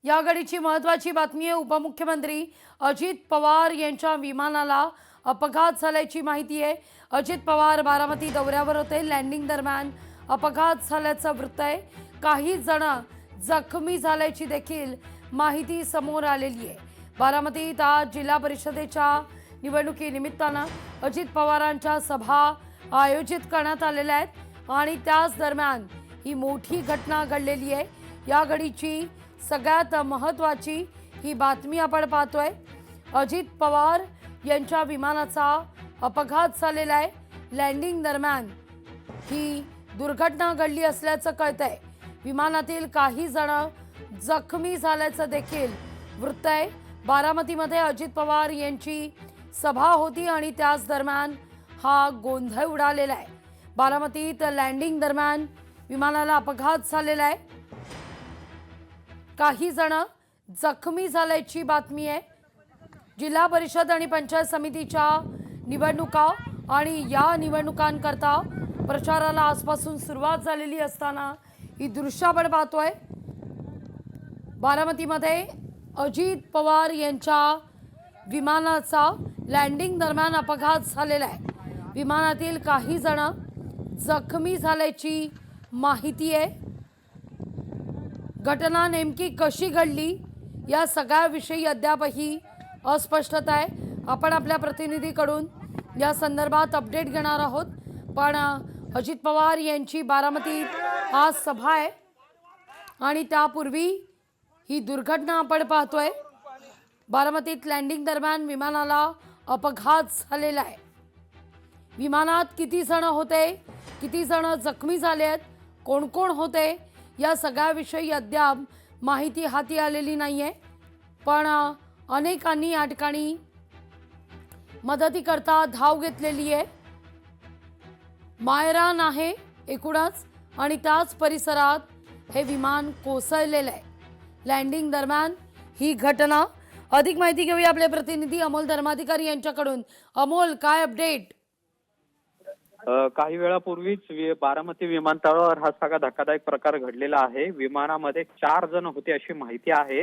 या घडीची महत्त्वाची बातमी आहे। उपमुख्यमंत्री अजित पवार यांच्या विमानाला अपघात झाल्याची माहिती आहे। अजित पवार बारामती दौऱ्यावर होते। लँडिंग दरम्यान अपघात झाल्याचं वृत्त आहे। काही जण जखमी झाल्याची देखील माहिती समोर आलेली आहे। बारामतीत आज जिल्हा परिषदेच्या निवडणुकीनिमित्तानं अजित पवारांच्या सभा आयोजित करण्यात आलेल्या आहेत आणि त्याच दरम्यान ही मोठी घटना घडलेली आहे। या घडीची सगळ्यात महत्त्वाची ही बातमी आपण पाहतोय। अजित पवार यांच्या विमानाचा अपघात झालेला आहे। लँडिंग दरम्यान ही दुर्घटना घडली असल्याचं कळतंय। विमानातील काही जण जखमी झाल्याचं देखील वृत्त आहे। बारामतीमध्ये अजित पवार यांची सभा होती आणि त्याच दरम्यान हा गोंधळ उडालेला आहे। बारामतीत लँडिंग दरम्यान विमानाला अपघात झालेला आहे। काही जण जखमी झाल्याची बातमी आहे। जिल्हा परिषद आणि पंचायत समितीच्या निवडणुका आणि या निवडणुकांकरता प्रचाराला आजपासून सुरुवात झालेली असताना ही दृश्य आपण पाहतोय। बारामतीमध्ये अजित पवार यांच्या विमानाचा लँडिंग दरम्यान अपघात झालेला आहे। विमानातील काही जण जखमी झाल्याची माहिती आहे। घटना नेमकी कशी घडली या सगळ्याविषयी अद्यापही अस्पष्टता आहे। आपण आपल्या प्रतिनिधीकडून या संदर्भात अपडेट घेणार आहोत। पण अजित पवार यांची बारामतीत आज सभा आहे आणि त्यापूर्वी ही दुर्घटना आपण पाहतोय। बारामतीत लँडिंग दरम्यान विमानाला अपघात झालेला आहे। विमानात किती जण होते, किती जण जखमी झाले आहेत, कोण कोण होते या सगळ्याविषयी अद्याप माहिती हाती आलेली नाहीये। पण अनेकांनी या ठिकाणी मदतीकरता धाव घेतलेली आहे। मायरान आहे एकूणच आणि त्याच परिसरात हे विमान कोसळलेलं आहे। लँडिंग दरम्यान ही घटना। अधिक माहिती घेऊया आपले प्रतिनिधी अमोल धर्माधिकारी यांच्याकडून। अमोल, काय अपडेट? काही वेळापूर्वीच बारामती विमानतळावर हा सगळा धक्कादायक प्रकार घडलेला आहे। विमानामध्ये 4 जण होते अशी माहिती आहे।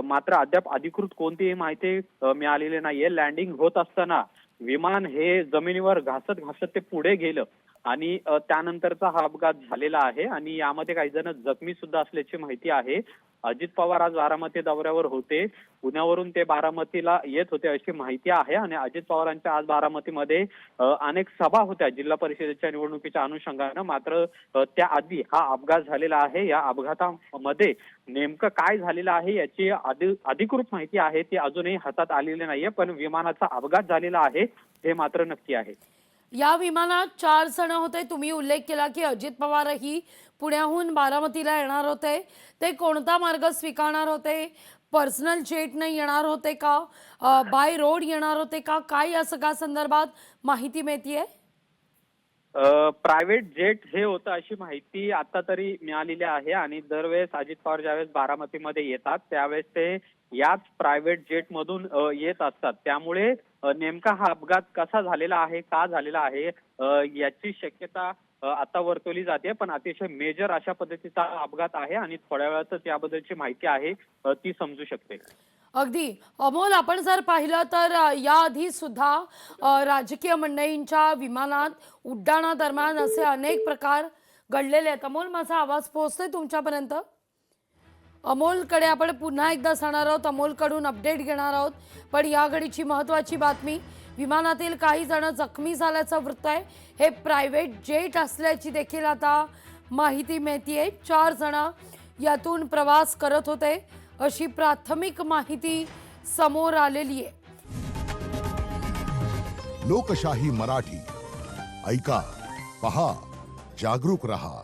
मात्र अद्याप अधिकृत कोणतीही माहिती मिळालेली नाहीये। लँडिंग होत असताना विमान हे जमिनीवर घासत घासत ते पुढे गेलं आणि त्यानंतरचा हा अपघात झालेला आहे आणि यामध्ये काही जण जखमी सुद्धा असल्याची माहिती आहे। अजित पवार आज बारामती दौऱ्यावर होते। पुण्यावरून ते बारामतीला येत होते अशी माहिती आहे आणि अजित पवारांच्या आज बारामतीमध्ये अनेक सभा होत्या जिल्हा परिषदेच्या निवडणुकीच्या अनुषंगानं। मात्र त्याआधी हा अपघात झालेला आहे। या अपघातामध्ये नेमकं काय झालेलं आहे याची अधिकृत माहिती आहे ती अजूनही हातात आलेली नाहीये, पण विमानाचा अपघात झालेला आहे हे मात्र नक्की आहे। या विमानात 4 जण होते। तुम्ही उल्लेख केला की अजित पवारही पुण्याहून बारामतीला येणार होते। ते कोणता मार्ग स्वीकारणार होते? पर्सनल जेटने येणार होते का, बाय रोड येणार होते का? काय या सगळ्या संदर्भात माहिती मिळतीये? प्रायव्हेट जेट हे होतं अशी माहिती आता तरी मिळालेली आहे आणि दरवेळेस अजित पवार ज्यावेळेस बारामतीमध्ये येतात त्यावेळेस ते याच प्रायव्हेट जेट मधून येत असतात। त्यामुळे नेमका हा अपघात कसा झालेला आहे, का झालेला आहे याची शक्यता आता वर्तवली जाते, पण अतिशय मेजर अशा पद्धतीचा अपघात आहे आणि थोड्या वेळातच याबद्दलची माहिती आहे ती समजू शकते। अगदी अमोल, आपण जर पाहिलं तर याआधी सुद्धा राजकीय मंडळींच्या विमानात उड्डाणादरम्यान असे अनेक प्रकार घडलेले आहेत। अमोल, माझा आवाज पोहोचतोय तुमच्यापर्यंत? अमोलकडे आपण पुन्हा एकदा जाणार आहोत, अमोलकडून अपडेट घेणार आहोत। पण या घडीची महत्त्वाची बातमी, विमानातील काही जण जखमी झाल्याचं वृत्त आहे। हे प्रायव्हेट जेट असल्याची देखील आता माहिती मिळतीये। 4 जण यातून प्रवास करत होते अशी प्राथमिक माहिती समोर आलेली आहे। लोकशाही मराठी ऐका, पहा, जागरूक रहा।